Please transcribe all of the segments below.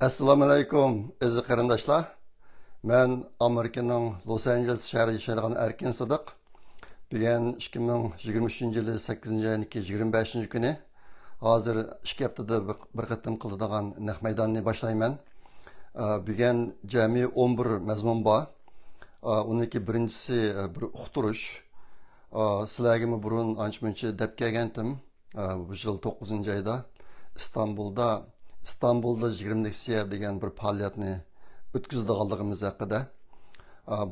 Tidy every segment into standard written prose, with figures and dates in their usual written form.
Assalomu alaykum, aziz qarindoshlar. Men Amerikaning Los Angeles shahrida yashaydigan Erkin Sidiq. Bugun 2023-yili 8-oyning 25-kuni. Hozir 2 haftada bir qatim qiladigan naq maydonni boshlayman. Bugun jami 11 mazmun bor. Uniki birinchisi bir uqtirish. Sizlarga burun ancha-muncha deb kelgandim. Bu yil 9-oyda İstanbul'da 20 leksiya degan bir faoliyatni o'tkazadiganligimiz haqida.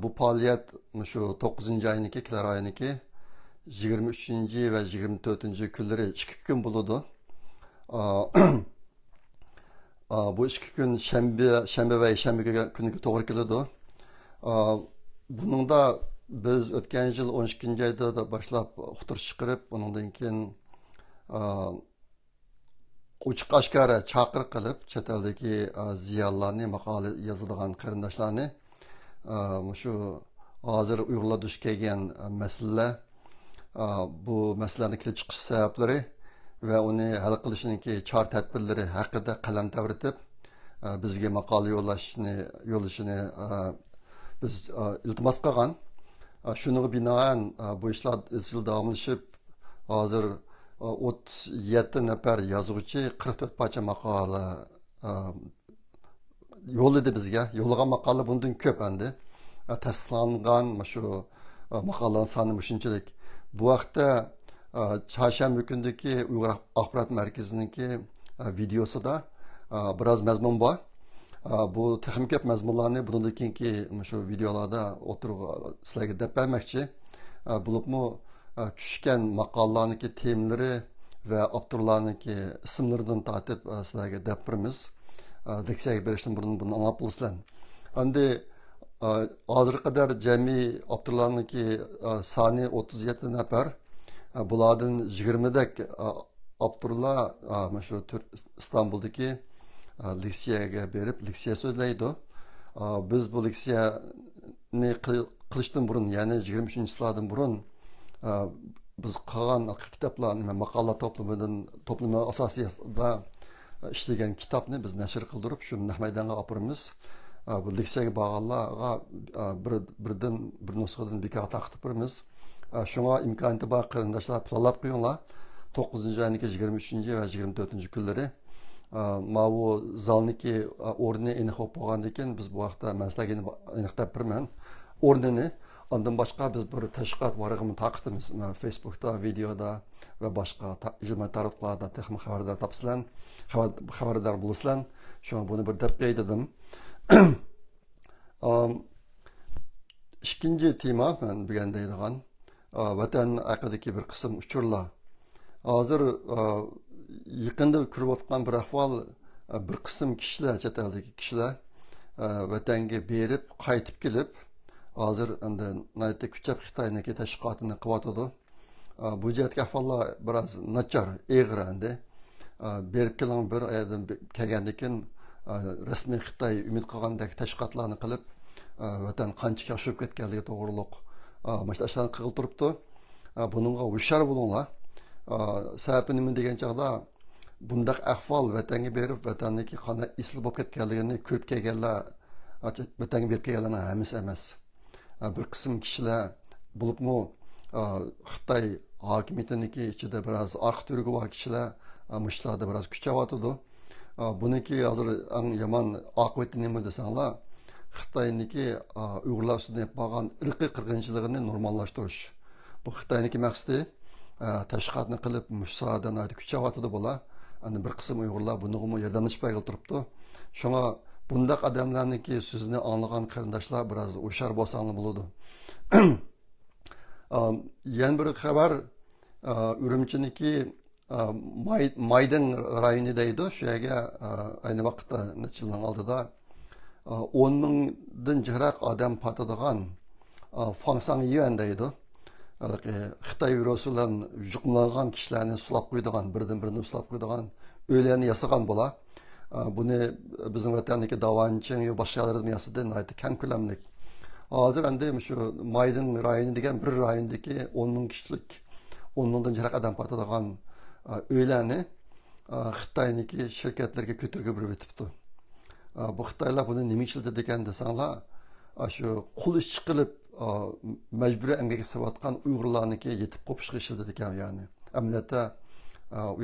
Bu faoliyat shu 9-oyniki, kelar oyiniki 23 va 24 kunlari 2 kun bo'ladi. Bu 2 kun shanba va shanba kuniga to'g'ri keladi. Buningda biz o'tgan yil 12-oyda boshlab uqtirish chiqarib, undan keyin uçuk aşkara çakır qilib chet eldagi ziyonlarni maqola yozadigan qarindoshlarni shu hozir Uyg'urlar duch kelgan masala, bu masalalarni kelib chiqish sabablari va uni hal qilishniki chora tadbirlari haqida qalam tavritib bizga maqola yo'llashini biz iltimos qilgan. Shunga binoan bu ishlar izchil davomlashib, hozir 37 nafar yozuvchi 44 parcha maqola yo'lladi bizga. Yo'llagan maqola bundan ko'p endi. Tasdiqlangan shu maqolalar soni shunchalik. Bu vaqtda chorshanba kundagi Uyg'ur axborot markaziniki videosida biroz mazmun bor. Bu texnik ko'p mazmunlarni bundan keyingi shu videolarda o'tirib sizlarga deb bermoqchi. Bo'libmi tushgan maqolalarniki temaları ve avtorlarniki ismlaridan tatip sizlarga deb beramiz. Leksiyaga berishdan burun buni anglab qo'ysizlar. Endi hozirga qadar jami avtorlarniki soni 37 nafar. Bulardan 20 dak avtorlar shu İstanbul'daki leksiyaga berib leksiya so'zlaydi. Biz bu leksiyani qilishdan burun, ya'ni 23-yillardan burun biz qolgan kitoblarni maqola to'plami asosida ishlagan kitobni biz nashr qildirib shu naq maydonga olib boramiz. Bu leksiyaga borganlarga bir nusxadan bekor taqib beramiz. Shunga imkoniyati bor qarindoshlar planlab qo'yinglar. 9-oyniki 23 va 24 kunlari bu zalniki o'rni aniq bo'lgandan keyin biz bu vaqtda maslaga aniqlab beraman o'rnini. Ondan başqa biz bir tashqat varığımı taqdimiz. Facebook'ta, videoda ve başqa ictimai taraflarda texnik xabardar tapsılan, xabardar bulasılan. Şu an bunu bir dep qeydedim. İkinci tema ben bugün deydigan vatan haqidagi bir qism uchurlar. Hozir yaqinda ko'rib o'tgan bir ahvol, bir qism kishilar, chet eldagi kishilar vatanga berib, qaytib kelib hozir endi naytda kuchab Xitoyniki tashviqotini qilyotidi. Bu jihatga ahvollar biroz nachar, eg'ir endi. Berib keling bir oydan kelgandan keyin rasmiy Xitoy umid qilgandek tashviqotlarni qilib, vatan qancha yoshib ketganligi to'g'riliq mana shu ishlarni qilib turibdi. Buningga hushyor bo'linglar. Sababi nima degan chog'da bundaq ahvol vatanga berib, vatanniki qanday isli bo'lib ketganligini ko'rib kelganlar, vatanga berib kelganlarning hammasi emas. Bir qism kishilar bo'libmi Xitoy hokimiyatiniki ichida biroz orqa turgi bor kishilar mushlarda biroz kuchayotidi. Buniki hozir eng yomon oqibati nima desanglar, Xitoyniki Uyg'urlar ustidan yapgan irqiy qirg'inchiligini normallashtirish. Bu Xitoyniki maqsadi tashqatni qilib mushsadan kuchayotidi bo'lar. Endi bir qism Uyg'urlar bunga yordamlashib turibdi. Shunga bundaq adamlarniki sizni anglagan qarindoshlar biroz hushyor bo'lsanglar bo'ladi. Yana bir xabar, Urumchiniki Maydin rayoni deydi. Shu yerga ayni vaqtda necha yilning oldida 10 mingdan jiroq odam patadigan Fangsang Yuan deydi. Xitoy virusi bilan yuqumlangan kishilarni sulab qo'ydigan, birdan-birini sulab qo'ydigan o'ylarni yasagan bo'lar. Bunu bizim vatandaki davançın ve başkalarının yasadığı naydı kam ko'lamlik. Hozir endi shu Maydin rayoni degan bir rayondagi 10 ming kishilik, 10 mingdan jiroq odam patadigan o'ylarni Xitoyniki shirkatlarga ko'tarib berib o'tibdi. Bu Xitoylar buni nima ishlatadi ekan desanglar, shu qul ish qilib majburiy emgak qilayotgan Uyg'urlarniki yetib qopishga ishlatadi ekan ya'ni. Amaliyotda u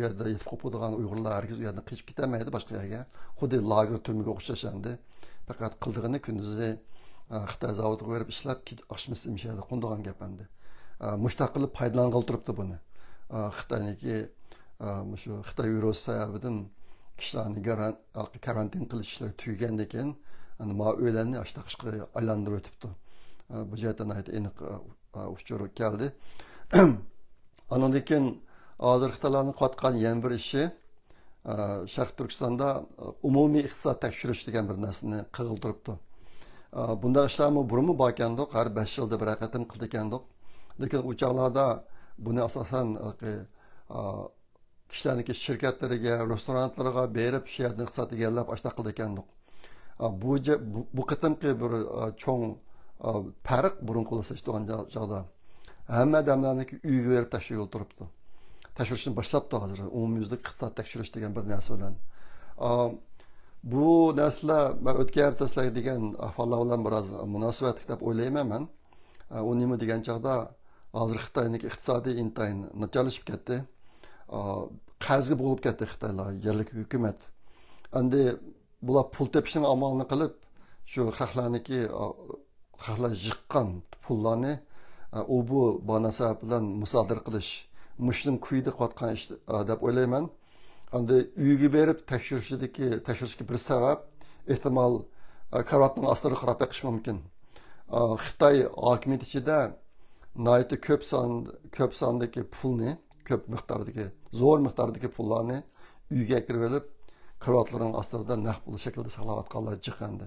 yerda yetib qopadigan Uyg'urlar hargiz u yerdan qochib ketolmaydi boshqa yerga. Xuddi lager turmaga o'xshashandi. Faqat qildig'ini kunduzi Xitoy zavodiga berib ishlab, oshmisi imshada qo'ndigan gap endi. Mushtaq qilib foydalangan turibdi buni. Xitoyniki shu Xitoy virusi sababidan kishilarni karantin qilish ishlari tugagandan keyin ma o'ylarni ashtaqishga aylantirib o'tibdi. Bu jihatdan aniq uchur keldi. Andan keyin hozir Xitoylarning qilayotgan yana bir ishi Sharq Turkistonda umumiy iqtisod tekshirish degan bir narsani qildiribdi. Bunday ishlarmi burunmi bor ekandiq, har 5 yilda bir qatim qildi ekandiq. Lekin u chog'larda buni asosan kishilarniki shirkatlariga, restoranlarga berib, shu yerdan iqtisod egallab ashta qildi ekandiq. Bu qatimki bir cho'ng farq burun qo'llasishgan chog'da hamma odamlarniki uyga berib tashlab turibdi. Tashrishni boshlabdi hozir umumyuzlik iqtisod tekshirish degan bir narsa bilan. Bu narsalar o'tgan hafta sizlarga degan ahvollar bilan biroz munosabat deb o'ylayman men. U nima degan chog'da hozir Xitoyniki iqtisodiy intayin nachalishib ketdi. Qarzga bo'lib ketdi Xitoylar, yerlik hukumat. Endi bular pul tepishning amalini qilib, shu xalqlarniki xalqlar yiqqan pullarni bu munosabat bilan musodara qilish mushning kuyida qotgan ish deb o'ylayman. Endi uyga berib tekshirishga bir sabab ehtimol karatning ostida qarab beqish mumkin. Xitoy hokimiyat ichida nayta ko'p sondagi pulni, ko'p miqdordagi, zo'r miqdordagi pullarni uyga kirib olib, karatlarning ostida naq pul shaklida saqlayotganlar chiqandi.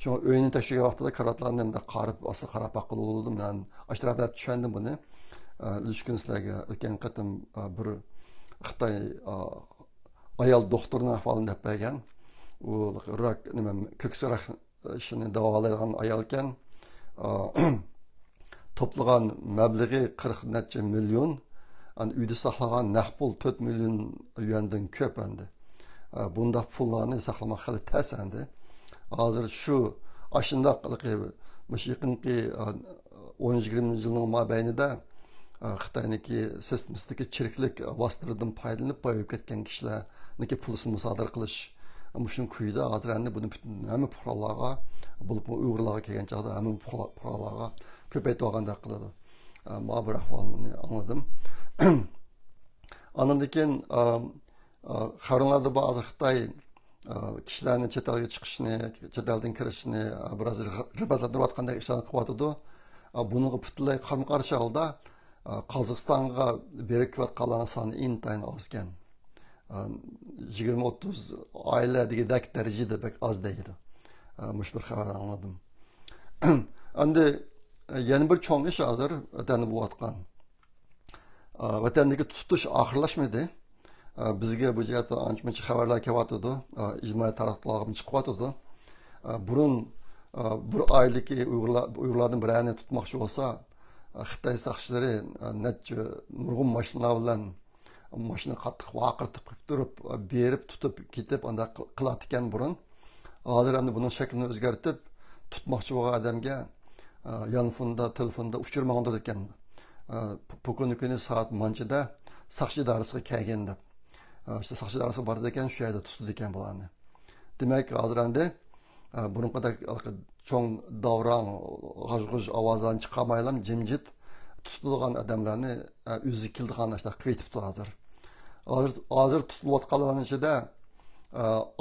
Shunga o'yini tekshirgan vaqtida karatlarni ham qarab baqilib bo'ldim. Men ashtarada tushundim buni. Ilishkin sizlarga o'tgan qatim bir Xitoy ayol doktorning ahvolini deb bergan. U rak nima ko'ksarak ishini davolaydigan ayol ekan. To'plagan mablag'i 40 necha million, uyda saqlagan naq pul 4 million yuandan ko'p endi. Bunda pullarni saqlamak xili tez endi. Hozir shu ashundaq yaqinqi 10-20 yilning mobaynida Xitoyniki sistemadagi chiriklik vositasidan foydalanib qo'yib ketgan kishilarniki pulini musodara qilish mushun kuyida hozir endi buni butun hamma fuqarolarga, bo'lib Uyg'urlarga kelgan chog'da hamma fuqarolarga ko'paytib olgandek qiladi. Men bir ahvolni angladim. Andan keyin xabarlarda ba'zi Xitoy kishilarni chet elga chiqishni, chet eldan kirishni biroz rag'batlantirayotgandek ishlarni qilyotdi. Bunga butunlay qarshi holda Qozog'istonga berib kelayotganlarning soni intayin oz ekan. 20-30 oila degandek darajada bek oz deydi. Mush bir xabar angladim. Endi yana bir cho'ng ish hozir vatanda bo'layotgan. Vatandagi tutish oxirlashmadi. Bizga bu jihatda ancha-muncha xabarlar kelyotdi. Ijtimoiy tarmoqlarga chiqyotdi. Burun bir oylaki Uyg'urlardan birini tutmoqchi bo'lsa, Xitoy saqchilari necha nurg'un mashinalar bilan mashina qattiq vaqirtib turib, berib tutib ketib unda qiladi ekan burun. Hozir endi buning shaklini o'zgartirib, tutmoqchi bo'lgan odamga yonfonda, telefonda uchirmangdir ekan. Bugun kuni soat manchida saqchi idorasiga kelgan deb. İşte saqchi idorasiga bordi ekan, shu yerda tutdi ekan bularni. Demak, hozir endi burunqidek cho'ng davron g'aj-g'uj ovozlarni chiqarmaylam, jimjit tutilgan odamlarni o'zi kildigan ashta qiytibdi hozir. Hozir tutilayotganlarning ichida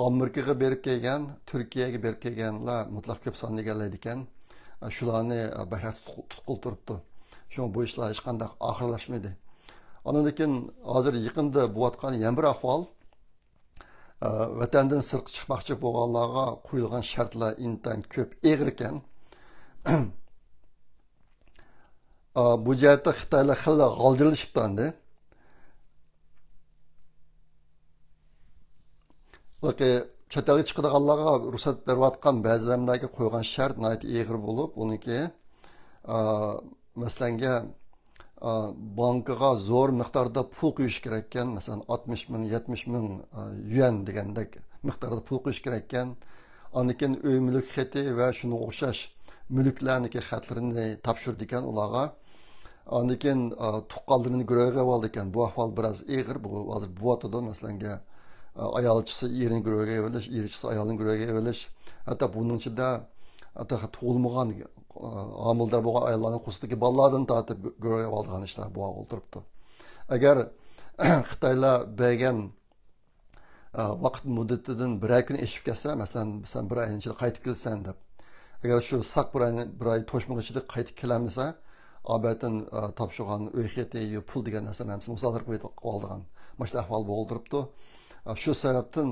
Amerikaga berib kelgan, Turkiyaga berib kelganlar mutlaq ko'p sonni egallaydi ekan. Shularni bahra tutqul turibdi. Shu bu ishlar hech qanday oxirlashmadi. Ondan keyin hozir yaqinda bo'layotgan yana bir ahvol vatandan sirtqa chiqmoqchi bo'lganlarga qo'yilgan shartlar intan ko'p eg'ir ekan. Bu jihatda Xitoylar xilla g'aljirilishibdi endi. Chet elga chiqadiganlarga ruxsat berayotgan ba'zilarga qo'ygan shart nihoyat eg'ir bo'lib, uniki masalanga bankaga zo'r miqdorda pul quyish kerak ekan, masalan 60 ming 70 ming yuan degandek miqdorda pul quyish kerak ekan. Anikin uy mulk xati va shunga o'xshash mulklarniki xatlarini topshirdi ekan ularga. Anikin tuqqanlarini guruhga oldi ekan. Bu ahvol biroz og'ir, bu hozir bo'tadi, masalan ayolchisi erini guruhga evilish, erchisi ayolning guruhga evilish, hatto buning ichida hatto tug'ilmagan homildor bo'lgan ayollarning qustidagi bolalardan tortib guruhga olgan ishlar bu o'tiribdi. Agar Xitoylar bergan vaqt muddatidan bir kun eshib kelsa, masalan sen bir oy ichida qaytib kelsan deb, agar shu saq bir oy to'shmoq ichida qaytib kelamasa, albatta topshirgan uy xeti pul degan narsani hammasini musodara qilib olgan mana ahvol bo'ldiribdi. Shu sababdan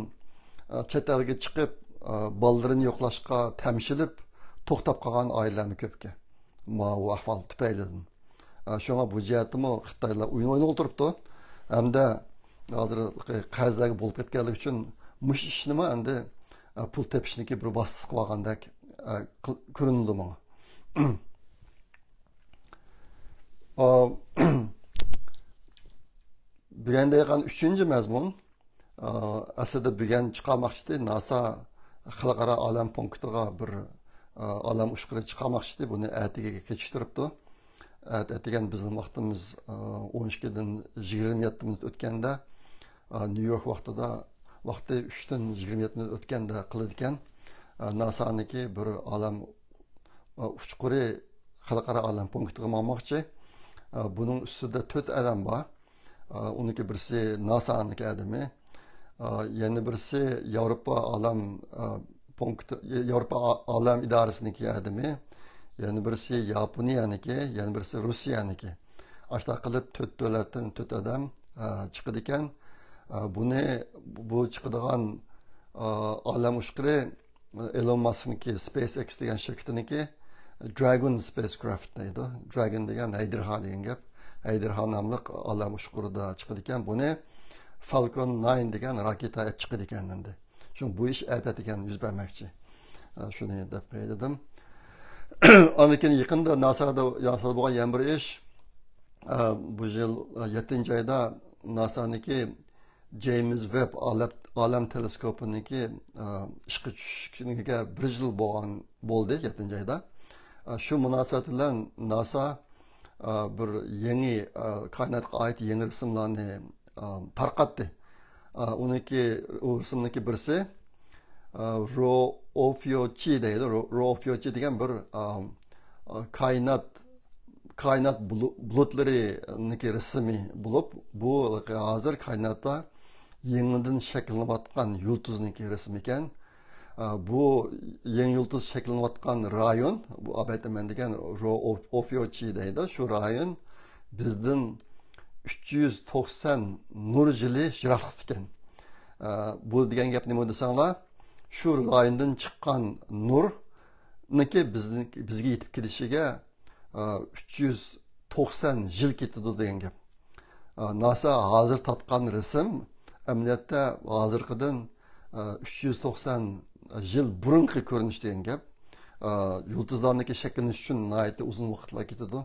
chet elga chiqib bolalarini yo'qlashga tamshilib to'xtab qolgan oilalarni ko'pga bu ahvol tufaylidan. Shunga bu jihatimi Xitoylar o'yin o'ynab o'tiribdi hamda hozir qarzlarga bo'lib ketganligi uchun mush ishnimi endi pul tepishniki bir vasitasi qilib olgandek ko'rindi menga. Bugün deyilgan 3-cü mazmun aslida bugun chiqarmoqchi NASA xalqaro olam punktiga bir olam ushqiri chiqarmoqchi, buni ertaga kechiktiribdi. Degan bizning vaqtimiz 12 dan 27 minut o'tganda, New York vaqti 3 dan 27 minut o'tganda qiladi ekan. NASA'niki bir olam ushqiri xalqaro olam punktiga bormoqchi. Bunun ustida 4 adam bor. Uniki birisi NASA'niki adamı, yana birisi Yevropa olam idorasining adamı, yana birisi Yaponiyaniki, yana birisi Rusiyaniki. Ashta qilib 4 davlatdan 4 adam chiqadi ekan. Bu chiqadigan olam ushqiri Elon Musk'niki SpaceX degan shirkatiniki Dragon spacecraft deydi. Dragon degan Haydarha degan gap. Haydarha nomli olam ushqirida chiqadi ekan. Buni Falcon 9 degan raketa chiqadi ekan endi. Chunki bu ish aytadi ekan yuz bermoqchi. Shuni deb qo'ydim. Anikin yaqinda NASA'da bo'lgan yana bir ish, bu yil 7-oyda NASA'niki James Webb olam teleskopiniki ishga tushishga 1 yil bo'ldi 7-oyda. Shu munosabat bilan NASA bir yangi koinotga oid yangi rasmlarni tarqatdi. Uniki rasmniki birisi Rho-Ophiuchi deydi. Rho-Ophiuchi degan bir koinot bulutlariniki rasmi bo'lib, bu hozir koinotda yangidan shakllanayotgan yulduzniki rasmi ekan. Bu yangi yulduz shakllanayotgan rayon, bu abaytaman degan Rho-Ophiuchi deydi. Shu rayon bizdan 390 nur yili yiroqlikda ekan. Bu degan gap nima desanglar, shu rayondan chiqqan nurniki bizga yetib kelishiga 390 yil ketadi degan gap. NASA hozir tatgan rasm amaliyotda hozirgidan 390 yil burungi ko'rinish degan gap. Yulduzlarniki shakllanish uchun nihoyatda uzun vaqtlar ketadi.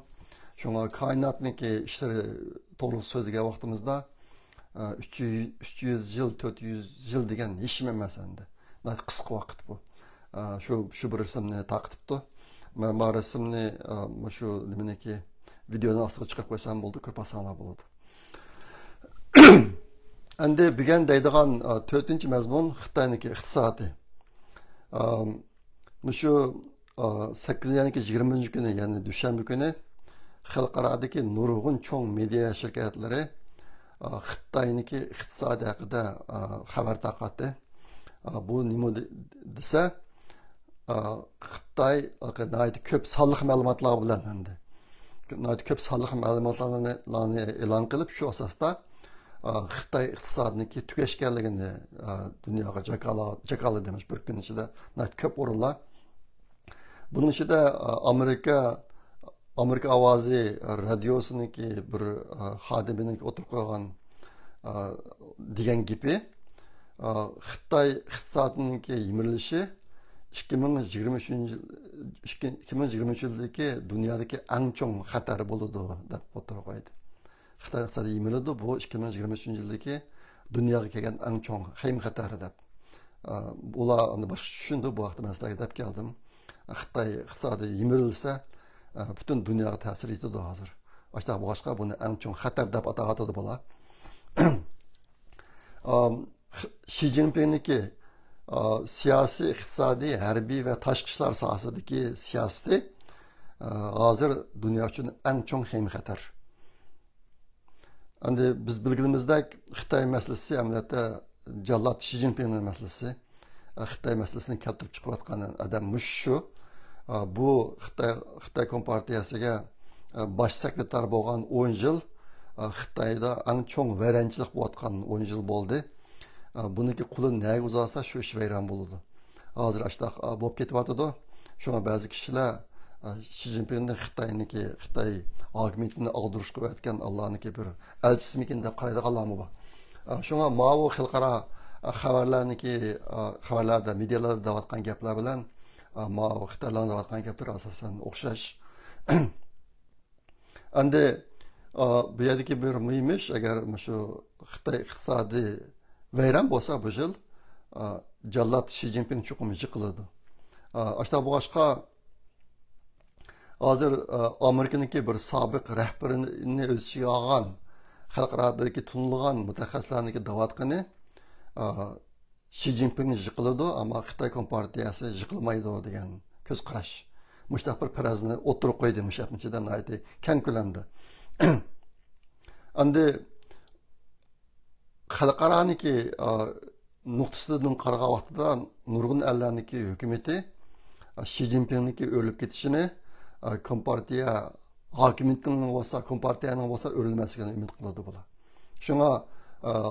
Shunga koinotniki ishlari to'g'ri so'zlagan vaqtimizda 300 yil, 400 yil degan hech nima emas endi. Qisqa vaqt bu. Shu bir rasmni taqibdi. Men bu rasmni shu nimaniki videoni ostiga chiqarib qo'ysam bo'ldi, ko'p osonlar bo'ladi. Endi bugun deydigan 4-mazmun Xitoyniki iqtisodiy. Shu 8-20 kuni, ya'ni dushanba kuni xalqarodagi nurg'un cho'ng media shirkatlari Xitoyniki iqtisodi haqida xabar tarqatdi. Bu nima desa, Xitoy ko'p sonliq ma'lumotlar bilan endi ko'p sonliq ma'lumotlarni e'lon qilib, shu asosda Xitoy iqtisodniki tugashganligini dunyoga jakala demiş bir kun ichida ko'p o'rinlar. Buning ichida Amerika ovozi radiosiniki bir xodimining o'tirib qo'ygan degan gapi, Xitoy iqtisodiniki yimirilishi 2023 yildagi dunyodagi eng chong xatar bo'ladi deb o'tirib qo'ydi. Xitoy iqtisodiy yimiladi bu 2023 yildagi dunyoga kelgan eng chong xaym xatari deb. Ular uni boshqa tushundi, bu vaqtda men sizlarga deb keldim. Xitoy iqtisodiy yimirilsa butun dunyoga ta'sir etadi hozir. Boshqa buni eng chong xatar deb atadi bular. Xi Jinpingniki siyosiy, iqtisodiy, harbiy va tashqi ishlar sohasidagi siyosati hozir dunyo uchun eng chong xaym xatar. Endi biz bilganimizdek Xitoy masalasi amaliyotda Jallod Xi Jinpingning masalasi. Xitoy masalasini keltirib chiqayotgan odam shu. Bu Xitoy Kompartiyasiga bosh sekretar bo'lgan 10 yil Xitoyda eng chong vayronchilik bo'layotgan 10 yil bo'ldi. Buniki quli nega uzasa shu ish vayron bo'ladi. Hozir ashtaq bo'lib ketyapti. Shunga ba'zi kishilar Xi Jinpingning Xitoy hokimiyatini og'dirishga o'tgan Allohniki bir elchisimikin deb qaraydiganlarmi bor. Shunga ma'vu xalqaro xabarlarda, medialarda deyotgan gaplar bilan ma'vu Xitoylarda deyotgan gaplar asosan o'xshash. Endi bu yerdagi bir muhim ish, agar shu Xitoy iqtisodiy vayron bo'lsa bu yil Jallod Xi Jinping chuqur yiqiladi. Ashta boshqa hozir Amerikaniki bir sobiq rahbarini o'z ichiga olgan xalqarodagi tunilgan mutaxassislarniki da'vatqini Xi Jinping yiqiladi, ammo Xitoy Kompartiyasi yiqilmaydi degan ko'z qarash. Mushtaq bir farazni o'tirib qo'ydi mushaqnichidan aytdi keng ko'lamda. Endi xalqaroniki nuqtasidan qaragan vaqtida nurg'un allarniki hukumati Xi Jinpingniki o'lib ketishini Kompartiya hokimiyatining bo'lsa, Kompartiyaning bo'lsa o'rilmasligini umid qiladi bular. Shunga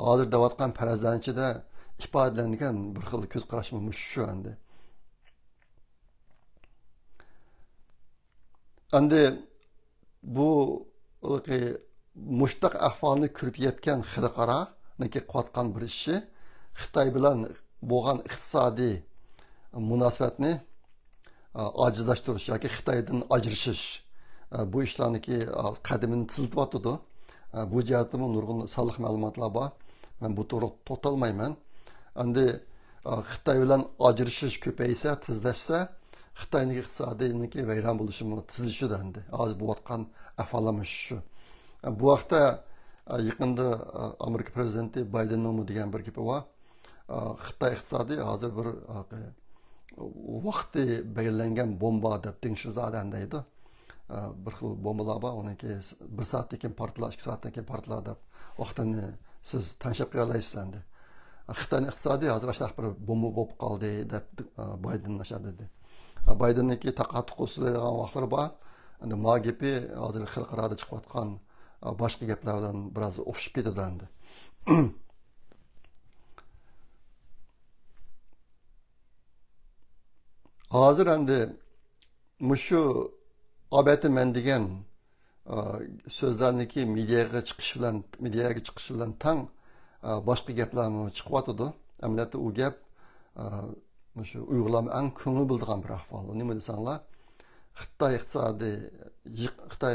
hozir deyotgan farazlanchida ifodalangan bir xil ko'z qarashimiz shu endi. Endi bu mushtaq ahvolni ko'rib yetgan xalqaro qilayotgan bir ishi Xitoy bilan bo'lgan iqtisodiy munosabatni ajizlashtirish yoki Xitoydan ajrishish bu ishlarniki qadamini tiziltyapti. Bu jihatda nurg'un sonliq ma'lumotlar bor. Men bu to'g'ri to'xtalmayman. Endi Xitoy bilan ajrishish ko'paysa, tezlashsa, Xitoyning iqtisodiyotniki vayron bo'lishi tezlashadi endi. Hozir bo'layotgan ahvolimiz shu. Bu vaqtda yaqinda Amerika prezidenti Baydenning degan bir gapi bor. Xitoy iqtisodiy hozir bir vaqti belgilangan bomba deb Dengshizada deydi. Bir xil bombalar bor, uniki 1 soatdan keyin portlash, 2 soatdan keyin portlash deb vaqtini siz tanishib qila olasiz endi. Xitoyning iqtisodiy hozir ashaq bir bomba bo'lib qoldi deb Bayden dedi. Baydenniki taqattiq qo'zg'aydigan vaqtlar bor. Endi ma gapi hozir xalqaroda chiqayotgan boshqa gaplar bilan biroz o'xshab ketadi endi. Hozir endi mushu obati men degan so'zlarniki mediaga chiqish bilan tang boshqa gaplar chiqyotdi. Amaliyotda u gap mushu Uyg'urlar eng ko'ngil bildigan bir ahvol. Nima desanglar, Xitoy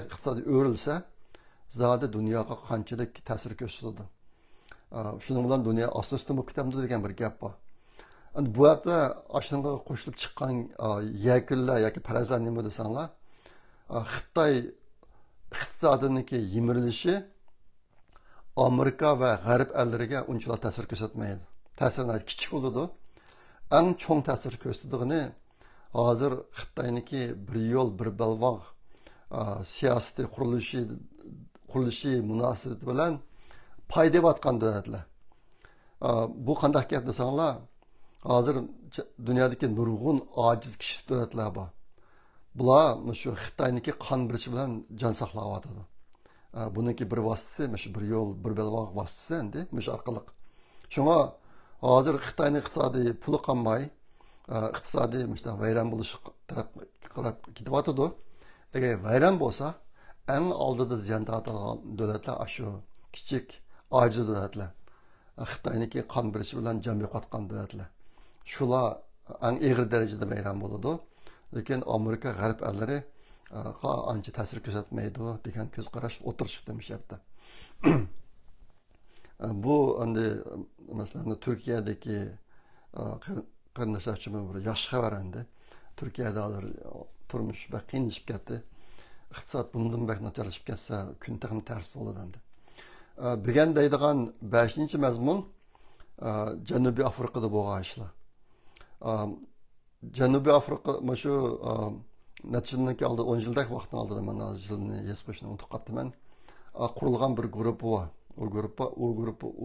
iqtisodiy o'rilsa, zodi dunyoga qanchalik ta'sir ko'rsatadi. Shuning bilan dunyo asosan bo'lib ketamdi degan bir gap bor. Endi bu hafta ashunga qo'shilib chiqqan yakunlar yoki farazlar nima desanglar, Xitoy iqtisodiniki yimirilishi Amerika va G'arb ellariga unchalik ta'sir ko'rsatmaydi. Ta'siri kichik bo'ladi. Eng cho'ng ta'sir ko'rsatigini hozir Xitoyniki bir yo'l bir balvoq siyosiy qurilishi munosabati bilan foydalanayotgan davlatlar. Bu qanday gap desanglar, hozir dunyodagi nurg'un ojiz kishi davlatlar bor. Bular shu Xitoyniki qon birishi bilan jon saqlayapti. Buniki bir vosita, bir yo'l, bir balvoq vositasi endi, shu orqali. Shunga hozir Xitoyning iqtisodiy puli qolmay, iqtisodiy vayron bo'lish taraf qarab ketyapti. Agar vayron bo'lsa, eng oldida ziyon tortadigan davlatlar shu kichik ojiz davlatlar. Xitoyniki qon birishi bilan jon yo'qotgan davlatlar. Shular eng ig'ir darajada vayron bo'ladi. Lekin Amerika g'arb ellari ancha ta'sir ko'rsatmaydi degan ko'z qarash o'tirishdi mishabda. Bu endi masalan Turkiyadagi qarindoshlarimiz bir yaxshi xabar endi. Turkiyada turmush va qiynashib ketdi. Iqtisod bundan bak nacharlashib ketsa, kun taqim ters bo'ladi endi. Bugun deydigan 5-mazmun Janubiy Afrikada bo'lgan ishlar. Janubiy Afrika shu necha yildan 10 yildak vaqtni oldida men yilni yesqishni unutib qolibman. Qurilgan bir guruh bor.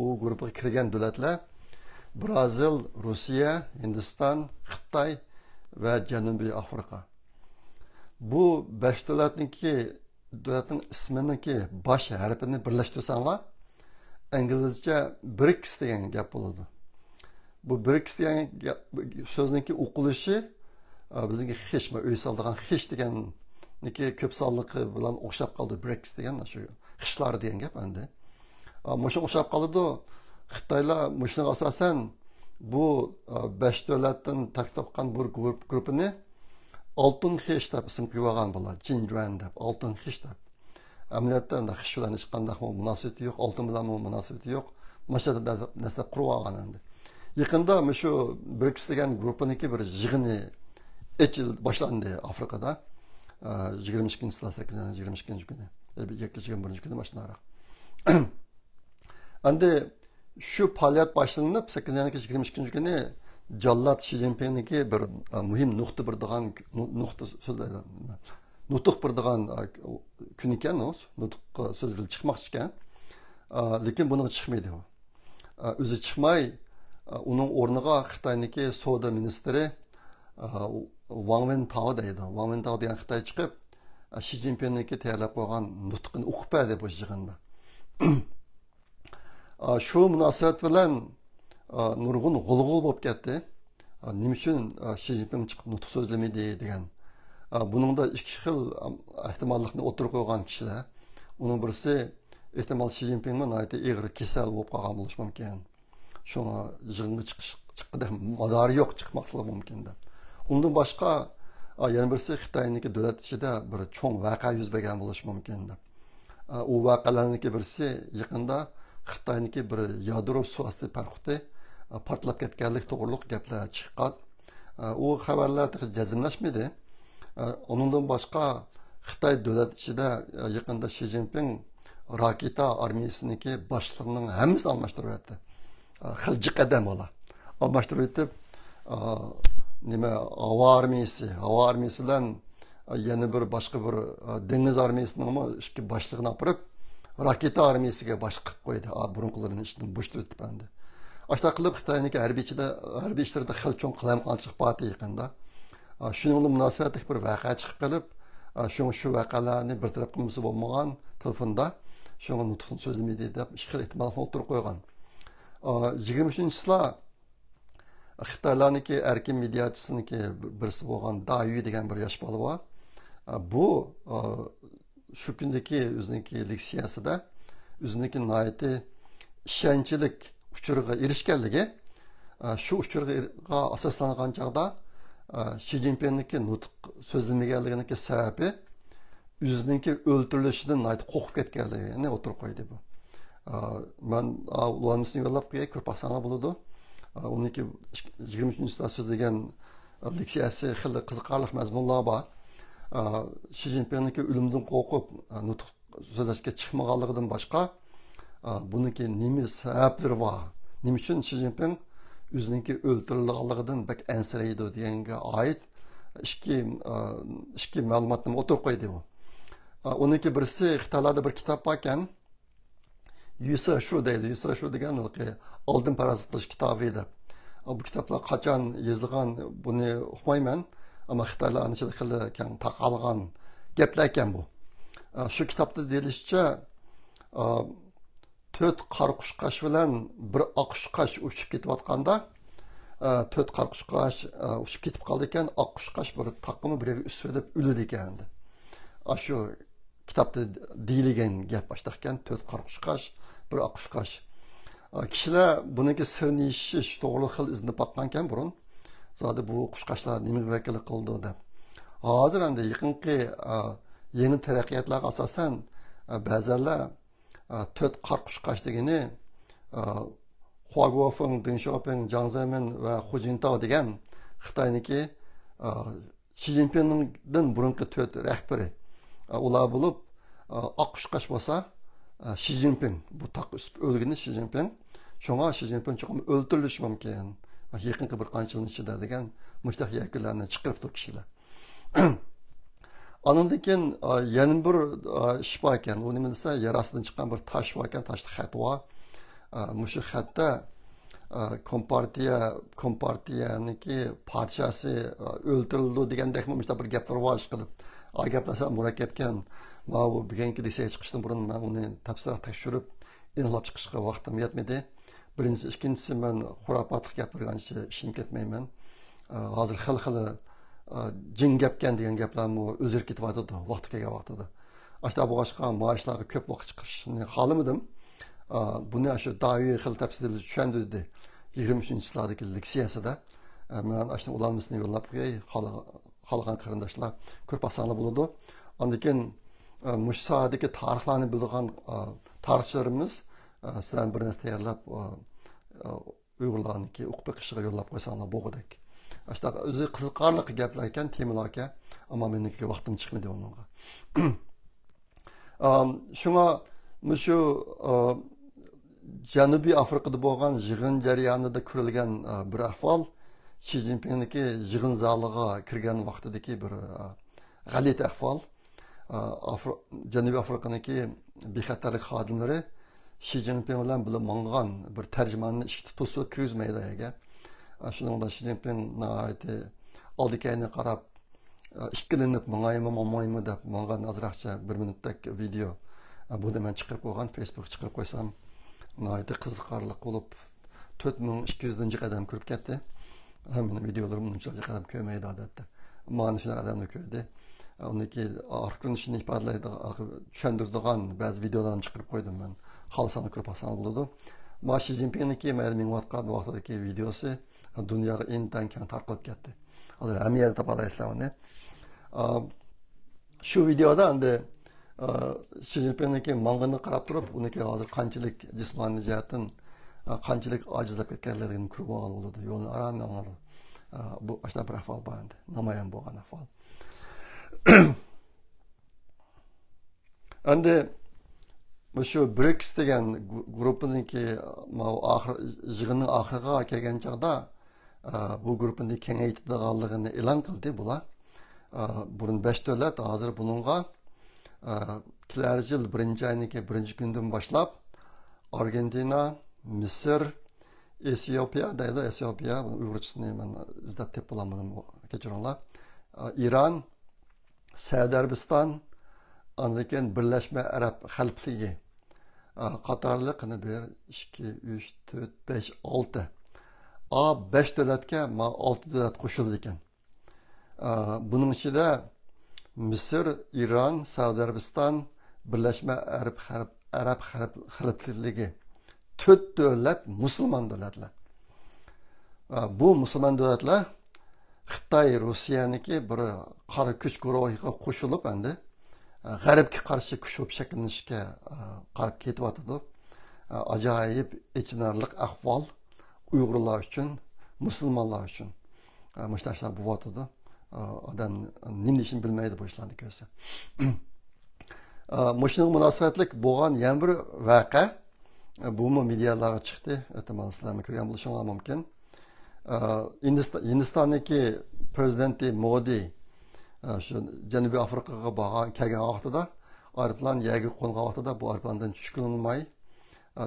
O gruppa kirgan davlatlar Brazil, Rossiya, Hindiston, Xitoy va Janubiy Afrika. Bu 5 davlatning isminiki bosh harfini birlashtirsanglar, inglizcha BRICS degan gap bo'ladi. Bu BRICS degan so'zniki o'qilishi bizning xish, uy soldigan xish deganniki ko'p sonligi bilan o'xshab qoldi. BRICS degan shu xishlar degan gap endi. Muşa o'xshab qoladi. Xitoylar mushunga asosan bu 5 davlatdan tarkib topgan bir guruhni oltin xish deb ism qo'yib olgan bo'ladi. Jinjuan deb, oltin xish deb. Amaliyotda xish bilan hech qanday munosabati yo'q, oltin bilan munosabati yo'q. Mashada narsa qurib olgan endi. Yaqinda shu BRICS degan guruhniki bir yig'ini boshlandi Afrikada. 22-8-22 kuni. 21 kuni boshlanadi. Endi shu faoliyat boshlanib 8-22 kuni Jallat Xi Jinpingniki bir muhim nuqta bir degan nuqta so'zlaydi. Nutq bir degan kun ekan, nutq so'zlar chiqmoqchi ekan. Lekin buni chiqmaydi u. O'zi chiqmay, uning o'rniga Xitoyniki savdo ministri Wang Wentao deydi. Wang Wentao degan Xitoy chiqib, Xi Jinpingniki tayyorlab qo'ygan nutqini o'qib berdi bu yig'inda. Şu munosabat bilan nurg'un g'ulg'ul bo'lib ketdi. Nima uchun Xi Jinping chiqib nutq so'zlamaydi degan. Buningda ikki xil ehtimollikni o'tirib qo'ygan kishilar. Uning birisi ehtimol Xi Jinpingning aytdi ig'ir kasal bo'lib qolgan bo'lishi mumkin. Shunga yig'inga chiqdi madori yo'q chiqmoqligi mumkin deb. Undan boshqa yana birisi Xitoyniki davlat ichida bir cho'ng voqea yuz bergan bo'lishi mumkin deb. U voqealarniki birisi yaqinda Xitoyniki bir yadro suasti parxuti portlab ketganlik to'g'riliq gaplar chiqqan. U xabarlar jazmlashmadi. Undan boshqa Xitoy davlat ichida yaqinda Xi Jinping raketa armiyasiniki boshlig'ining hammasini almashtirib etdi. Xilji qadam ola. Almashtirib etib, havo armiyasi bilan yana bir boshqa bir dengiz armiyasining ikki boshlig'ini olib raketa armiyasiga bosh qilib qo'ydi. Burunqilarning ichidan bo'shtirib etdi. Ashta qilib Xitoyniki harbiy ishlarida xil cho'ng qilamqanchilik bor yaqinda. Shuning bilan munosabatli bir voqea chiqib qolib, shu voqealarni bir taraf qilmasa bo'lmagan telefonda shunga nutqni so'zlamaydi deb ikki xil ehtimolni o'tirib qo'ygan. 23-yilda Xitoylarniki erkin mediachisiniki birisi bo'lgan Dayu degan bir yosh bola bor. Bu shu kundagi o'ziniki leksiyasida o'ziniki nihoyatda ishonchlik uchurga erishganligi, shu uchurga asoslangan chog'da Xi Jinpingniki nutq so'zlamaganligining sababi o'ziniki o'ltirilishidan nihoyat qo'rqib ketganligini o'tirib qo'ydi bu. Men ularni yo'llab qo'yay, ko'p asana bo'ladi. Uniki 23-yilda so'zlagan leksiyasi xil qiziqarli mazmunlar bor. Xi Jinpingniki o'limdan qo'rqib nutq so'zlashga chiqmaganligidan boshqa buniki nima sabablari bor? Nima uchun Xi Jinping o'ziniki o'ltirilganligidan bak ansiraydi deganga oid ikki ma'lumotni o'tirib qo'ydi u. Uniki birisi Xitoylarda bir kitob bor ekan. Yusa Shu deydi. Yusa Shu degan oldin parazitlash kitobi edi. Bu kitoblar qachon yozilgan buni uqmayman, ammo Xitoylarning ichida xil keng taqalgan gaplar ekan bu. Shu kitobda deyilishicha 4 qarqushqash bilan bir oqqushqash uchib ketayotganda 4 qarqushqash uchib ketib qoldi ekan, oqqushqash bir taqimi biriga usib o'ldi ekan. Shu kitobda deyilgan gap boshqa ekan, 4 qarqushqash, bir oqqushqash. Kishilar buniki sirni yeshish to'g'ri xil izni boqqan ekan burun. Zaten bu kuşkaşlar nimaga vakillik qildi deb. Hozir endi yaqinqi yangi taraqqiyotlarga asosan ba'zanlar to'rt qor qushqash degani Huaguofeng, Deng Xiaoping, Jiang Zemin va Hu Jintao degan Xitoyniki Xi Jinpingdan burungi to'rt rahbari ular bo'lib oq qushqash bo'lsa Xi Jinping bu taq o'lgani Xi Jinping shunga Xi Jinping cho'qim o'ldirilishi mumkin yaqinqi bir qancha yil ichida degan mushtaq yakunlarni chiqaribdi kishilar. Ondan keyin yana bir ish bor ekan. U nima desa, yer ostidan chiqqan bir tosh bor ekan, toshda xat bor. Mushu xatda kompartiyaniki podshosi o'ldirildi degandek mushtaq bir gaplar bor qilib. O gaplar murakkab ekan. Ma bu bugungi desa chiqishdan burun men uni tafsilot tekshirib, aniqlab chiqishga vaqtim yetmadi. Birinchisi, ikkinchisi men xurofotlik gapirgancha ishim ketmayman. Hozir xil jin gapgan degan gaplarni o'zir ketyapti vaqti kelgan vaqtida. Ashta bu boshqa maoshlarga ko'p vaqt chiqarishni xohlamadim. Buni shu doiy xil tafsilda tushundirdi 23-yildagi leksiyasida. Men ashta ulanmasini yo'llab qo'yay, xalqan qarindoshlar ko'p asanlar bo'ladi. Ondan keyin mushsadagi tarixlarni bilgan tarixchilarimiz sizlarni bir narsa tayyorlab Uyg'urlarniki o'qib o'qishiga yo'llab qo'ysanglar bo'lg'udak. Ashta o'zi qiziqarli gaplar ekan, temalar ekan, ammo meniki vaqtim chiqmadi onunga. Shunga shu Janubiy Afrikada bo'lgan yig'in jarayonida ko'rilgan bir ahvol Xi Jinpingniki yig'in zaliga kirgan vaqtidagi bir g'alati ahvol. Janubiy Afrikaniki bexatarlik xodimlari Xi Jinping bilan birga mangan bir tarjimonni ishga to'sib kirgizmaydi ega. Shuningdek Xi Jinping oldikayni qarab ikkilanib mangaymi deb mangan azroqcha 1 minutlik video buni men chiqarib qo'ygan, Facebook chiqarib qo'ysam nihoyatda qiziqarli bo'lib 4200 qadam kirib ketdi. Mening videolarim unchalik qadam ko'rmaydi odatda. Mana shunaqa qadamni ko'rdi. Uniki orqanishini ifodalaydi, tushundiradigan ba'zi videolarni chiqarib qo'ydim men. Xalqni ko'rib olsangiz bo'ladi. Xi Jinpingniki men vaqtda vaqtidagi videosi dunyoga intan keng tarqalib ketdi. Hozir hamma yerda topalaysiz uni. Shu videoda endi Xi Jinpingniki mang'ini qarab turib, uniki hozir qanchalik jismoniy jihatdan qanchalik ojizlab ketganligini ko'rib olgan bo'ladi. Yo'lni aramdan bu ashta bir ahvol bor endi. Namoyon bo'lgan ahvol. Endi shu BRICS degan gruppaniki yig'inning oxiriga kelgan chog'da bu gruppani kengaytirganligini e'lon qildi bular. Burun 5 davlat hozir buningga kelar yil 1-oyniki 1-kundan boshlab Argentina, Misr, Etiopiya deydi, Etiopiya uyg'urchasini men izlab tep bo'lamadim, kechiringlar. İran, Saudiya Arabiston, ondan keyin Birlashma Arab Xalqligi qatorliqini 1 2 3 4 5 6 5 davlatga 6 davlat qo'shildi ekan. Buning ichida Misr, İran, Saudiya Arabiston, Birlashma Arab Xalqligi 4 davlat musulmon davlatlar. Bu musulmon davlatlar Xitoy, Rossiyaniki bir qora kuch guruhiga qo'shilib endi g'arbga qarshi kuch bo'lib shakllanishga qarab ketyapti. Ajoyib ichinarli ahvol Uyg'urlar uchun, musulmonlar uchun. Mushtarlar bo'lyapti. Odam nima deyishini bilmaydi bu ishlarni ko'rsa. Mushning munosabatlik bo'lgan yana bir voqea bu medialarga chiqdi. Ehtimol sizlar ko'rgan bo'lishingiz mumkin. Hindistondagi prezidenti Modi shu Janubiy Afrikaga borgan kelgan vaqtida aeroplan yerga qo'ngan vaqtida bu aeroplandan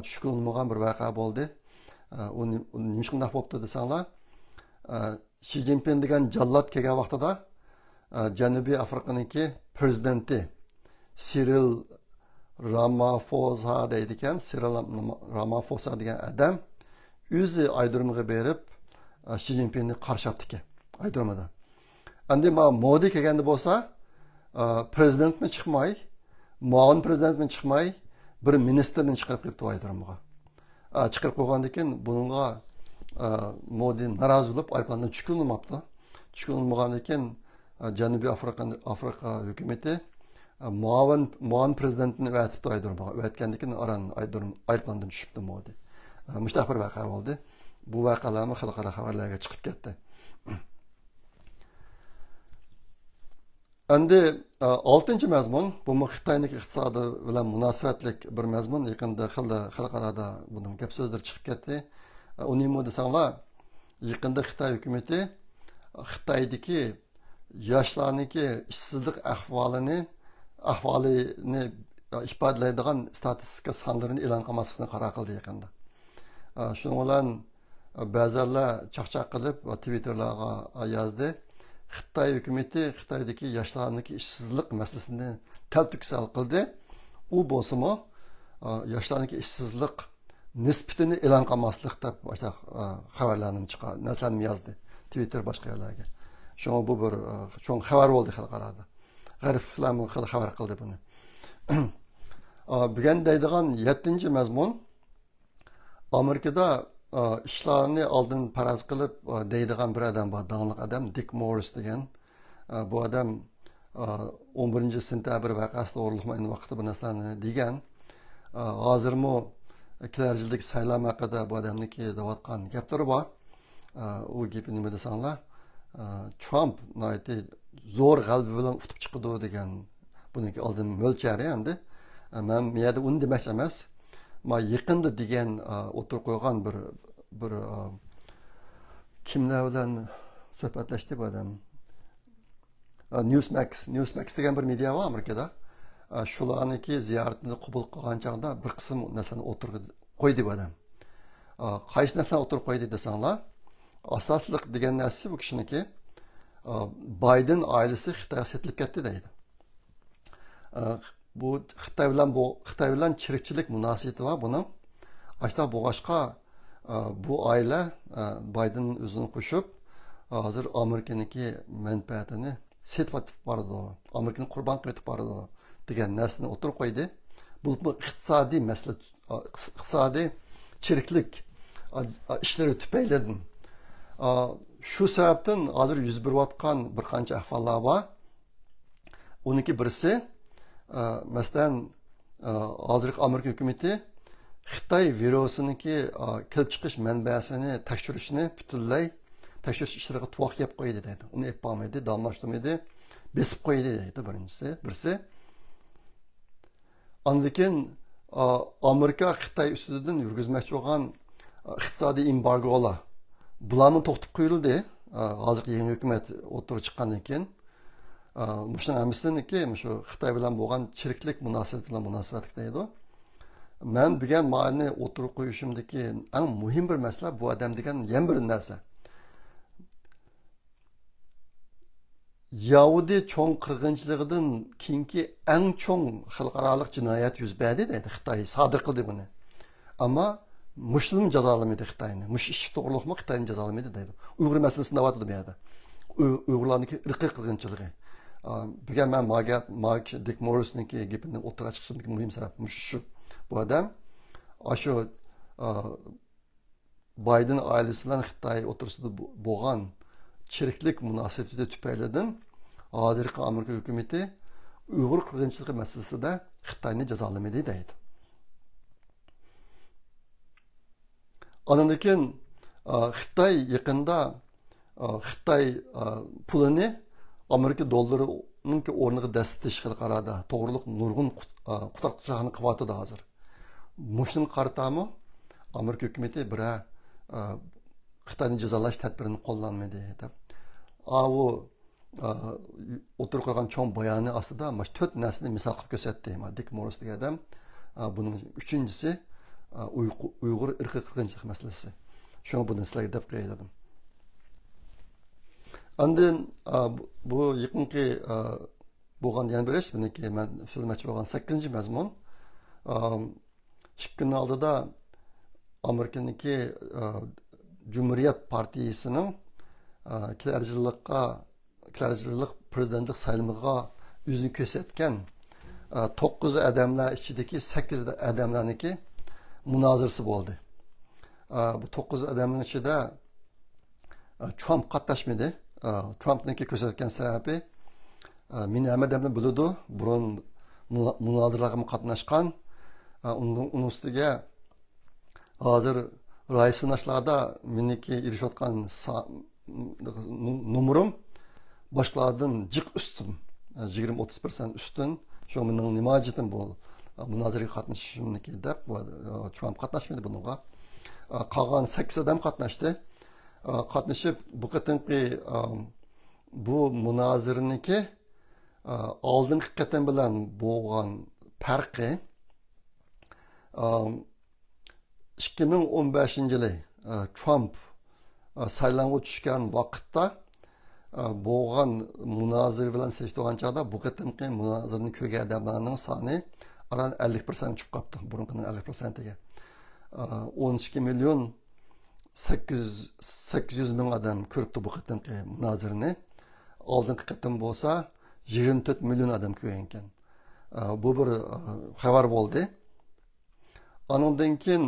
tushkunmagan bir voqea bo'ldi. Uni nima shunday bo'libdi desanglar, Xi Jinping degan jallod kelgan vaqtida Janubiy Afrikaniki prezidenti Cyril Ramaphosa deydi ekan. Cyril Ramaphosa degan odam o'zi aydirmaga berib Xi Jinpingni qarshi oldi aydirmada. Endi Modi kelganda bo'lsa, prezidentmi chiqmay, muavin prezidentmi chiqmay, bir ministerni chiqarib qo'yibdi aydirmaga. Chiqarib qo'ygandan keyin bunga Modi narozi bo'lib aeroplandan tushkunilmabdi. Tushkunilmagandan keyin Janubiy Afrika hukumati muavin prezidentini vatibdi aydirmoq. Vatgandan keyin aeroplandan tushibdi Modi. Mushtaq bir voqea bo'ldi. Bu voqealarni xalqaro xabarlarga chiqib ketdi. Endi 6-cı mazmun bu Xitoyning iqtisodi bilan munosabatlik bir mazmun. Yaqinda xalqarada bunun gap so'zlar chiqib ketdi. Uni nima desanglar, yaqinda Xitoy hukumati Xitoydagi yoshlarniki ishsizlik ahvolini ifodalaydigan statistika sonlarini e'lon qilmaslikni qaror qildi yaqinda. Shuning bilan ba'zanlar chaqchaq qilib Twitterlarga yozdi. Xitoy hukumati Xitoydagi yoshlarniki ishsizlik masalasini taltuksal qildi. U bo'lsa-mu yoshlarniki ishsizlik nisbatini e'lon qilmaslik deb boshqa xabarlarni chiqardi, narsalarni yozdi Twitter boshqa yerlarga. Shunga bu bir cho'ng xabar bo'ldi xalqarada. G'ariblar xabar qildi buni. Bugun deydigan 7-ci mazmun Amerikada ishlarni oldin faraz qilib deydigan bir odam bor, dangliq odam Dick Morris degan. Bu odam 11-sentabr voqeasida o'rliqmaydi vaqtida bu narsalarni degan. Hozirmi kelar yillik saylam haqida bu odamniki deyotgan gaplari bor. U gapi nima desanglar, Trump zo'r g'alaba bilan utib chiqdi degan buniki oldin mo'lchari endi. Men bu yerda uni demoqchi emas. Ma yaqinda degan o'tirib qo'ygan bir kimlar bilan suhbatlashdi bu odam. Newsmax degan bir media var Amerikada. Shularniki ziyoratini qabul qilgan chog'da bir qism narsani o'tirib qo'ydi bu odam. Qaysi narsani o'tirib qo'ydi desanglar, asosliq degan narsa bu kishiniki Biden oilasi Xitoyga setilib ketdi deydi. Bu Xitoy bilan chirikchilik munosabati var buning. Ashta bo'g'ashqa bu oila Biden o'zini qo'shib hozir Amerikaniki manfaatini setvatib bordi. Amerikani qurbon qilib bordi degan narsani o'tirib qo'ydi. Bu iqtisodiy masala, iqtisodiy chiriklik ishlari tufaylidan. Shu sababdan hozir yuz berayotgan bir qancha ahvollar bor. Uniki birisi masalan hozirgi Amerika hukumati Xitoy virusiniki kelib chiqish manbasini tekshirishni butunlay tekshirish ishlariga tuvoq yeb qo'ydi deydi. Uni yapolmaydi, damlashtirmaydi, besib qo'ydi deydi birisi. Andikin Amerika Xitoy ustidan yurgizmoqchi bo'lgan iqtisodiy embargolar bularni to'xtatib qo'yildi. Hozirgi yangi hukumat o'tirib chiqqandan keyin Muşun əmisiniki, şu Xitay bilan bo'lgan chiriklik munosabati bilan munosabatlik deydi. Men degan ma'ni o'tirib qo'yishimdagi eng muhim bir masala bu odam degan yana bir narsa. Yahudi cho'ng qirg'inchiligidan keyingi eng cho'ng xalqaro jinoyat yuz berdi deydi Xitoy sodir qildi buni. Ammo Müslüm jazolamadi Xitoyni. Mush ish to'g'riliqmi Xitoyni jazolamadi deydi. Uyg'ur masalasini deyapti bu yerda. Uyg'urlarniki irqiy qirg'inchiligi. Bugun men Dick Morris'niki gapini o'tirib chiqishimdagi muhim sabab shu. Bu odam shu Biden oilasi bilan Xitoy o'tirsida bo'lgan chiriklik munosabati tufaylidan hozirgi Amerika hukumati Uyg'ur qirg'inchiligi masalasida Xitoyni jazolamaydi deydi. Ondan keyin Xitoy yaqinda Xitoy pulini Amerika dollarining o'rniga dastatish xalqarada to'g'riliq nurg'un qutarqishani qilyapti hozir. Mushning qaratami Amerika hukumati bira Xitoyni jazolash tadbirini qo'llanmaydi deb. U o'tirib qo'ygan cho'ng bayoni ostida mana 4 narsani misol qilib ko'rsatdi. Dick Morris degan odam buning 3-inchisi Uyg'ur irqiy qirg'inchilik masalasi. Shuni buni sizlarga deb qo'ydim. Ondan bu yaqinki bo'lgan yana bir ish, buniki men so'zlamoqchi bo'lgan 8-mazmun. 2 kun oldida Amerikaniki Cumhuriyet Partiyasining kelar prezidentlik saylamiga o'zini ko'rsatgan 9 odamlar ichidagi 8 odamlarniki munozirasi bo'ldi. bu 9 adamning ichida Trump qatnashmadi. Trumpniki ko'rsatgan sababi meni hamma odamlar biladi, burun munozaralarga qatnashgan. Uning ustiga hozir raysinashlarda meniki erishayotgan numarim boshqalardan jiq ustun, 20-30% ustun. Shu mening nima jitim bu munozaraga qatnashishimniki deb Trump qatnashmadi bunga. Qolgan 8 odam qatnashdi. Qatnashib bu qatimki bu munozirniki oldingi qatim bilan bo'lgan farqi 2015-yili Trump saylanga tushgan vaqtda bo'lgan munozir bilan seçtiğin çağda bu qatimki munozirni ko'rgan odamlarning soni aran 50% chiqib qoldi. Burunqining 50%ga. 12 milyon 800 ming odam ko'ribdi bu qatimki munozirni. Oldingi qatim bo'lsa 24 milyon odam ko'rgan ekan. Bu bir xabar bo'ldi. Ondan keyin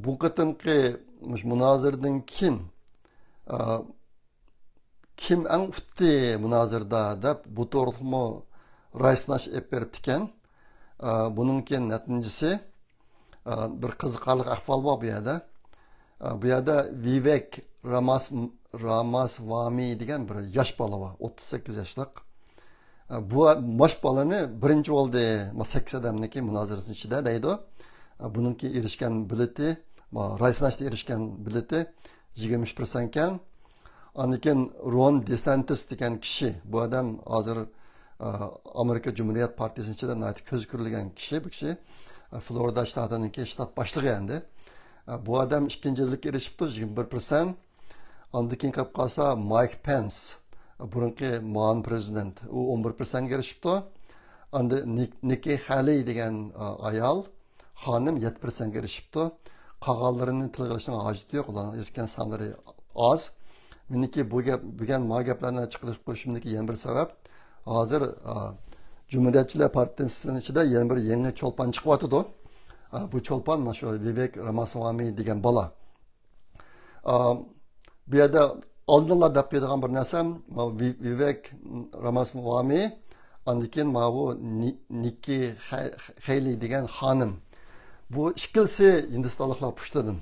bu qatimki munozirdan keyin kim eng utti munozirda deb bu to'g'rimi raysnash berib ekan. Bunun keyin natijasi bir qiziqarli ahvol bor bu yerda. Bu yerda Vivek Ramaswamy degan bir yosh bola bor, 38 yoshlik. Bu yosh bolani birinchi bo'ldi 8 odamniki munozirasi ichida deydi. Buningki erishgan bileti, raysnashda erishgan bileti 20% ekan. Aniken Ron DeSantis degan kishi, bu odam hozir Amerika Cumhuriyet Partiyasining ichida ko'z ko'rilgan kishi, bu kishi Florida shtatiniki shtat boshlig'i endi. Bu odam ikkinchilik erishibdi 21%. Ondan keyin qolib qolsa Mike Pence, burungi muavin prezident, u 11% ga erishibdi. Endi Nikki Haley degan ayol, xonim 7% ga erishibdi. Qolganlarini tilga olishning hojati yo'q, ularning erishgan sonlari oz. Meniki bu gaplarni chiqarib qo'yishimdagi yana bir sabab, hozir Cumhuriyetçiler Partiyasining ichida yana bir yangi cho'lpon chiqyapti. Bu cho'lpon mana shu Vivek Ramaswamy degan bola. Bu yerda oldinlar deb qo'yadigan bir narsam, Vivek Ramaswamy, undan keyin bu Nikki Haley degan xonim. Bu ikkisi Hindistonliklar pushtidan.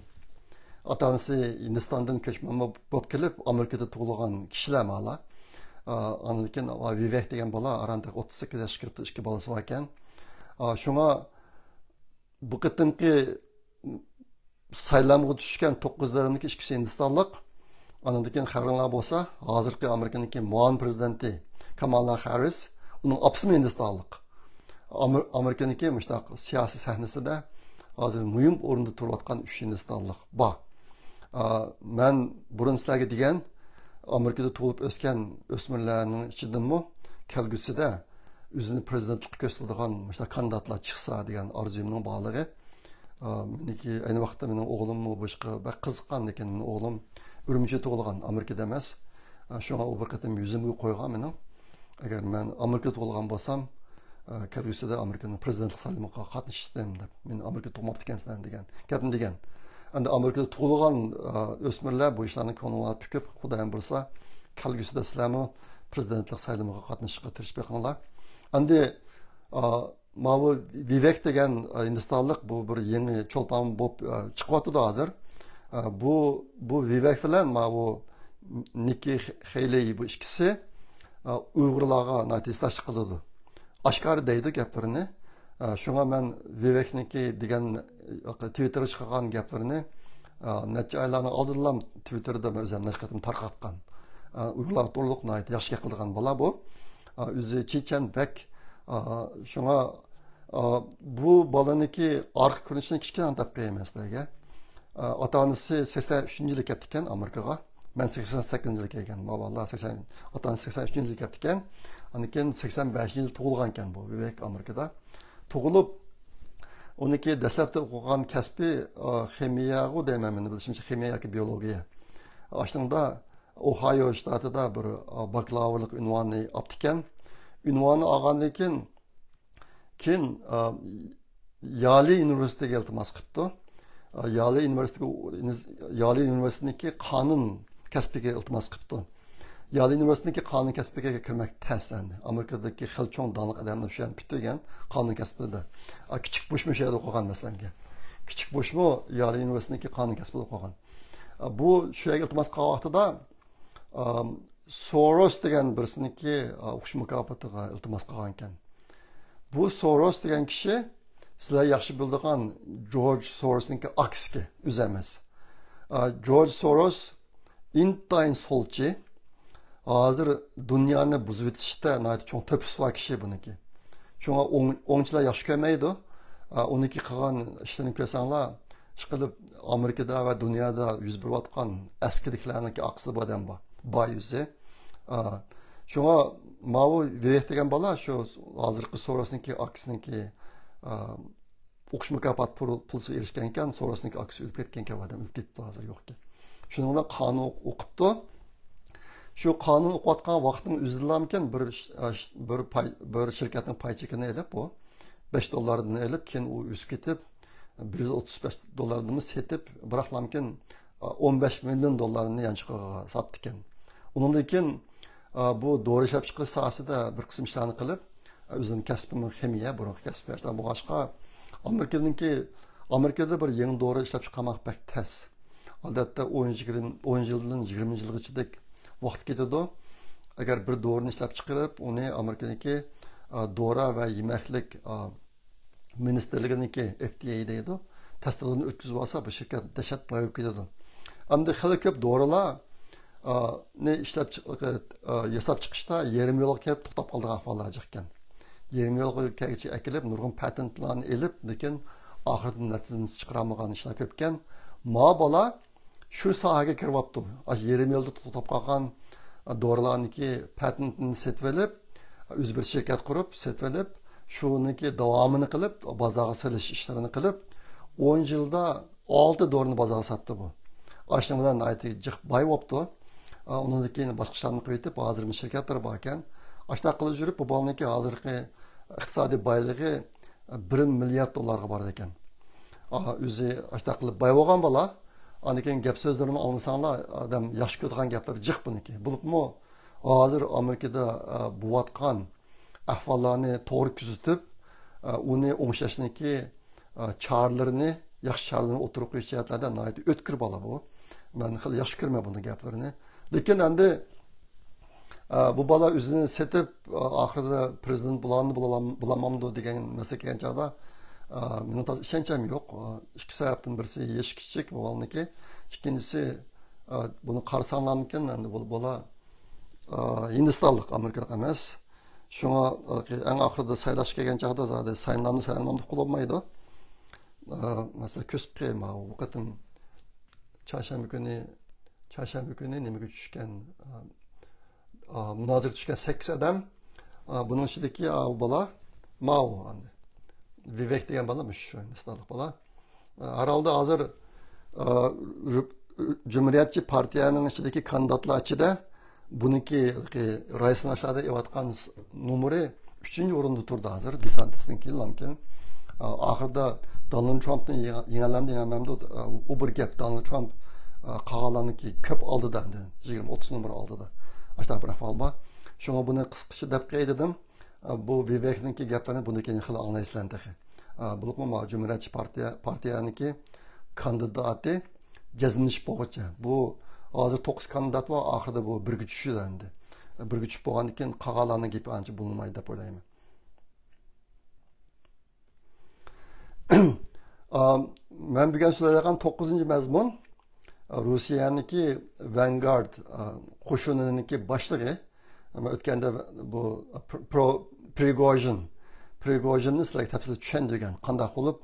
Atanisi Hindistondan ko'chman bo'lib kelib, Amerikada tug'ilgan kishilar mala. Ondan keyin Vivek degan bola aranda 38 yoshga kiribdi, 2 bolasi bor ekan. Shunga bu qatimki saylamga tushgan 9 odamniki ikkisi Hindistonlik. Ondan keyin xabarlar bo'lsa, hozirgi Amerikaniki muavin prezidenti Kamala Harris, uning opasi Hindistonlik. Amerikaniki mushtaq siyosiy sahnasida hozir muhim o'rinda turayotgan 3 Hindistonlik bor. Men burun sizlarga degan Amerikada tug'ilib o'sgan o'smirlarning ichidanmi kelgusida o'zini prezidentlikka ko'rsatadigan mushtaq kandidatlar chiqsa degan orzumning borligi. Meniki ayni vaqtda mening o'g'limmi boshqa bir qiziqqan ekan, mening o'g'lim Urumchi tug'ilgan, Amerikada emas. Shunga u bir qatim yuzimga qo'ygan mening. Agar men Amerikada tug'ilgan bo'lsam, kelgusida Amerikaning prezidentlik sayloviga qatnashishdim deb. Men Amerikada tug'moqchi ekansan degan gapni degan. Endi Amerikada tug'ilgan o'smirlar bu ishlarni ko'ngilga tikib, Xudoyim bo'lsa, kelgusida sizlarmi prezidentlik sayloviga qatnashishga tirishib qolinglar. Endi bu Vivek degan Hindistonlik bu bir yangi cho'lpon bo'lib chiqyapti hozir. Bu Vivek bilan bu Nikki Haley bu ikkisi Uyg'urlarga natijalash qiladi. Oshkor deydi gaplarini. Shunga men Vivekniki degan Twitterga chiqqan gaplarini necha oylarning oldinlam Twitterda o'zim nashqatim tarqatgan. Uyg'urlar to'liq yaxshi qilgan bola bu. O'zi Chechen bek. Shunga bu bolaniki orqa ko'rinishini kichkina deb qo'ymaslarga. Ota-onasi 83-yilda ketdi ekan Amerikaga. Men 88-yilda kelganman. Vallahi 80 ota-onasi 83-yilda ketdi ekan. Ondan keyin 85-yilda tug'ilgan ekan bu Vivek Amerikada. Tug'ilib uniki dastlabda o'qigan kasbi ximiyaga deyman, meni bilishimcha ximiya yoki biologiya. Aslında Ohio shtatida bir bakalavrlik unvoni olib ekan. Unvoni olgandan keyin Yale universitetiga iltimos qilibdi. Yali Üniversitesi'ndeki kanun kasbiga iltimos qilibdi. Yali Üniversitesi'ndeki kanun kasbiga kirmek tez endi. Amerikadagi xil cho'ng donliq odamlar shu yerni bitgan qonun kasbida. Kichik Bushmi shu yerda o'qigan masalan. Kichik Bushmi Yali Üniversitesi'ndeki kanun kasbida o'qigan. Bu shu yerga iltimos qilgan vaqtida Soros degan birsiniki o'qish mukofotiga iltimos qilgan ekan. Bu Soros degan kishi sizlar yaxshi biladigan George Soros'niki aksi o'zi emas. George Soros intayin solchi. Hozir dunyoni buzib o'tishda cho'ng to'pisi bor kishi buniki. Shunga o'ngchilar yaxshi ko'rmaydi. Uniki qilgan ishlarini ko'rsanglar, ishqilib Amerikada va dunyoda yuz berayotgan askirliklarniki aqsi odam bor. Boy yuzi. Shunga Mao Vivek degan bola shu hozirgi Sorosniki aksiniki o'qish mukofot pulsiga erishgan ekan, Sorosniki aksi o'lib ketgan ekan, odam o'lib ketdi, hozir yo'q ekan. Shuning bilan qonun o'qibdi. Shu qonun o'qiyotgan vaqtning o'zidalamkan bir shirkatning pay chekini elib, bu $5 elib, keyin u o'sib ketib $135 setib, biroqlamkin $15 million yanchiqqa sotdi ekan. Undan keyin bu dori ishlab chiqarish sohasida bir qism ishlarni qilib, o'zining kasbini ximiya, burungi kasbi ishlar bo'lg'achqa Amerikada bir yangi dori ishlab chiqarmoq bak tez. Odatda 10 yildan 20 yilgacha vaqt ketadi. Agar bir dorini ishlab chiqarib, uni Amerikadagi dora va yemaklik ministerliginiki FDA deydi. Tasdiqini o'tkazib olsa, bu shirkat dahshat boyib ketadi. Hamda xili ko'p dorilar ne ishlab yasab chiqishda yarim yo'lga kelib to'xtab qolgan ahvollar chiqqan. Yarim yo'lga kelguncha akilib, nurg'un patentlarni elib, lekin oxirida natijasini chiqaramagan ishlar ko'pkan. Ma bola shu sohaga kiryapti. Yarim yo'lda to'xtab qolgan dorilarniki patentini setib olib, o'z bir shirkat qurib, setib olib, shuniki davomini qilib, bozorga solish ishlarini qilib, 10 yilda 6 dorini bozorga sotdi bu. Ashna bilan aytib, jiq boy bo'libdi. Undan keyin boshqa ishlarni qilib etib, hozir bir shirkatlar bor ekan. Ashna qilib yurib, bu bolaniki hozirgi iqtisodiy boyligi $1 milliard bor ekan. O'zi ashna qilib boy bo'lgan bola, aniken gap so'zlarini anglasanglar, odam yaxshi ko'rgan gaplar jiq buniki. Bo'libmi, hozir Amerikada bo'layotgan ahvollarni to'g'ri kuzatib, uni o'ngshashniki chorlarini, yaxshi chorlarini o'tirib qo'yish jihatlarida nihoyat o'tkir bola bu. Men xil yaxshi ko'rmayman bunday gaplarini. Lekin endi bu bola o'zini setib, oxirida prezident bo'lamamdi degan masala kelgan chog'da mening to'g'ri ishonchim yo'q. Ikki sababdan birisi yosh kichik bo'lganligi, ikkinchisi buni qarsanglarmikin endi bu bola Hindistonlik, Amerikalik emas. Shunga eng oxirida saylash kelgan chog'da zodi saylanmamni qilolmaydi. Mesela köspke ma o qatim çarşamba günü nimaga tushgan munozir tushgan 8 odam buning ichidagi bola Mao endi Vivek degan bola shu Hindistonlik bola. Haralda hozir Cumhuriyetçi partiyaning ichidagi kandidatlar ichida buniki raisni aşağıda evatgan numeri 3-o'rinda turdi hozir DeSantis'ninki lamkin. Ahırda Donald Trump'ın yengelendiğinde o bir gap Donald Trump qağalanınki köp aldı da 20-30 numara aldı da. Aşağı bir ahval var. Şuna bunu qısqacha deb qo'ydim. Bu Vivek'ninki gaplarni bundan xil anglaysizlar. Bu Cumhuriyetçi partiyaniki kandidati jazminish bo'yicha. Bu hozir 9 kandidat var, ahırda bu birga tushdi endi. Birga tushib bo'lgandan keyin qağalarning gapi ancha bo'lmaydi deb o'ylayman. Ben bugün söyleyeceğim 9. mezmun Rusiyaniki Vanguard qo'shinidagi boshlig'i o'tganda bu Prigozhinni sizlarga tafsil tushundirgan qanday qilib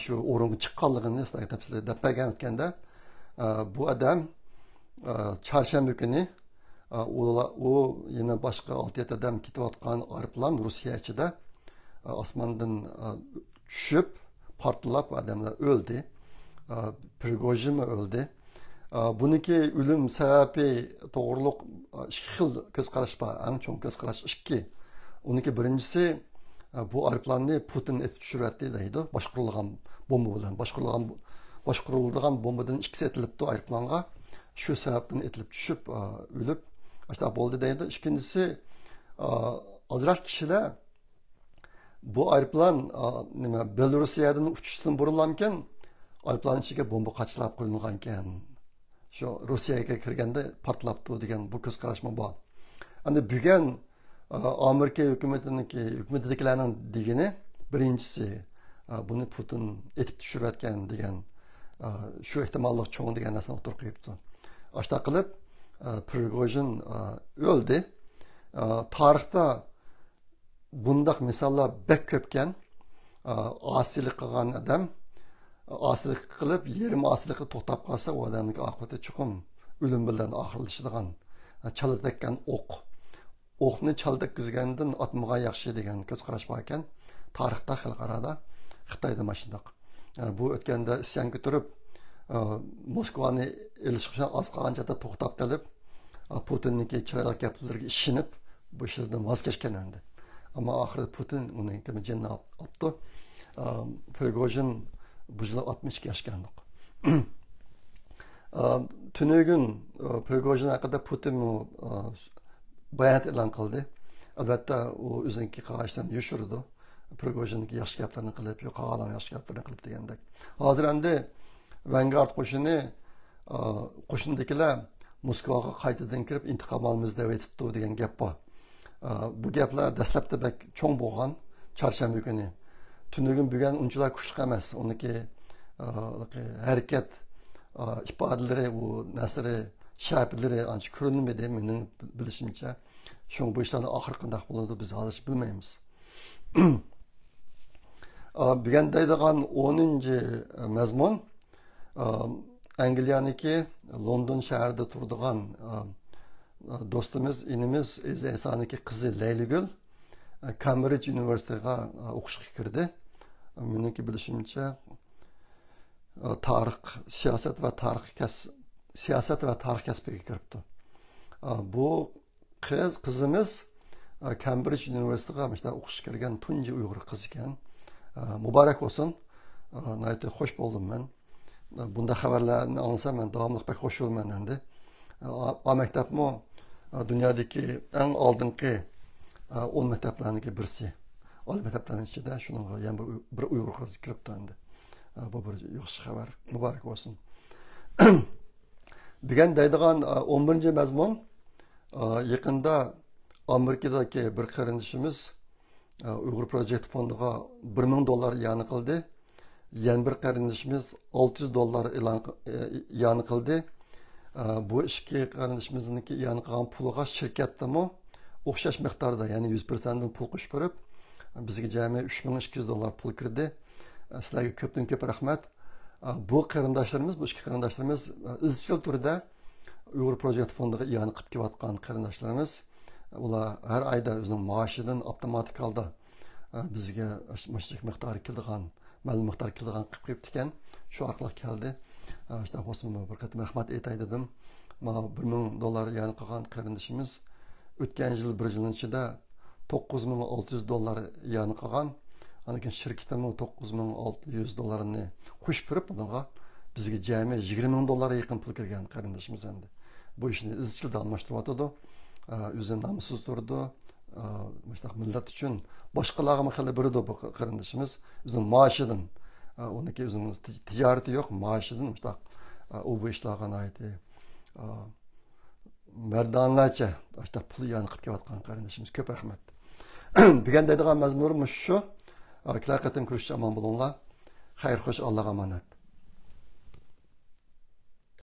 shu o'ringa chiqqanligini sizlarga tafsil deb bergan o'tganda bu odam chorshanba kuni u yana boshqa 6-7 odam ketayotgan aeroplan Rusiya ichida osmondan tushib portlab odamlar o'ldi. Prigozhin o'ldi. Buniki o'lim sababi to'g'riliq ikki xil ko'z qarash bor. Eng chong ko'z qarash ikki. Uniki birinchisi bu aeroplanni Putin etib tushiryapti deydi. Boshqarilgan bomba bilan, boshqarilgan boshqariladigan bombadan ikkisi etilibdi aeroplanға. Shu sababdan etilib tushib, o'lib, işte bo'ldi deydi. Ikkinchisi, azroq kishilar bu aeroplan nima Belorussiyadan uchishdan burilgankan, aeroplan ichiga bomba qachilab qo'yilgan ekan. Shu Rossiyaga kirganda portlabdi degan bu ko'z qarashma bor. Endi bugun Amerika hukumatidagilarning degani birinchisi buni Putin etib tushirayotgan degan shu ehtimollik cho'ng degan narsani o'tirib qo'yibdi. Ashta qilib Prigojin o'ldi. Tarixda bundaq misollar bek ko'pkan. Asilik qilgan odam asilik qilib, yerim asilikni to'xtab qolsa, u odamning oqibati chuqur o'lim bilan oxirlashadigan. Chaldirgan o'qni chaldirgizgandan otmagan yaxshi degan ko'z qarash bor ekan. Tarixda xalqarada Xitoyda mashindaq. Bu o'tganda isyon ko'tarib Moskvani elishga oz qolgan joyda to'xtab qolib, Putinning chiroyli gaplariga ishinib, bu ishlardan voz kechgan endi. Ammo oxirida Putin uni janna olibdi. Prigojin bu yil 62 yoshga aniq. Tunugun Prigojin haqida Putin bayonot e'lon qildi. Albatta u o'zining qarashini yoshirdi. Prigojinning yaxshi gaplarini qilib, yo'qolgan yaxshi gaplarini qilib degandek. Hozir endi Vanguard qo'shindagilar Moskvaga qaytadan kirib intiqom olamiz deb aytibdi degan gap bor. Bu gaplar dastlabda bak cho'ng bo'lgan chorshanba kuni. Tunugun bugun unchalar kuchli emas. Uniki harakat ifodalari, u nasri shaklari ancha ko'rinmadi mening bilishimcha. Shu bu ishlarni oxir qanday bo'ladi biz hozir bilmaymiz. Bugun deydigan 10-mazmun Angliyaniki London shahrida turadigan do'stimiz, inimiz Esaniki qizi Laylagul Cambridge universitetiga o'qishga kirdi. Meniki bilishimcha tarix, siyosat va tarix kasbiga kiribdi. Bu qizimiz Cambridge universitetiga mesela o'qishga kirgan tunji Uyg'ur qiz ekan. Muborak bo'lsin. Nayt xo'sh bo'ldim men. Bunda xabarlarni olsam men davomli pek xo'sh bo'lman endi. O maktabmi dunyodagi eng oldingi 10 maktablarning birisi. O maktablarning ichida shunga ham bir Uyg'ur qiz kiribdi endi. Bu bir yaxshi xabar. Muborak bo'lsin. Bugun deydigan 11-mazmun yaqinda Amerikadagi bir qarindishimiz Uyg'ur Project fondiga $1000 iyon qildi. Yana bir qarindishimiz $600 iyon qildi. Bu ikki qarindishimizniki iyon qilgan puliga shirkatdami o'xshash miqdorda, ya'ni 100% dan pul qo'shib berib, bizga jami $3200 pul kirdi. Sizlarga ko'pdan ko'p rahmat. Bu qarindoshlarimiz, bu ikki qarindoshlarimiz izchil turda Uyg'ur Project fondiga iyon qilib kelayotgan qarindoshlarimiz. Ular har oyda o'zining maoshidan avtomatik holda bizga mashlik miqdori keladigan, ma'lum miqdor keladigan qilib qo'yibdi ekan. Shu orqali keldi. İşte bo'lsin bir qatim rahmat aytay dedim. Mana $1000 iyon qilgan qarindishimiz o'tgan yil bir yilning ichida $9600 iyon qilgan. Anikin shirkatimi $9600 qo'shib berib, bunga bizga jami $20000 yaqin pul kirgan qarindishimiz endi. Bu ishni izchil davomlashtiryapti. O'zini namusiz turdi. Mustaq millat uchun boshqalarga xili birdi bu qarindishimiz. O'zining maoshidan, uniki o'zining tijorati yo'q, maoshidan mustaq u bu ishlarga aytdi. Mardonlarcha mustaq pul iyon qilib kelayotgan qarindishimiz. Ko'p rahmat. Bugun deydigan mazmunimiz shu. Kelajaqda ko'rishib omon bo'linglar. Xayr, xo'sh, Allohga omonat.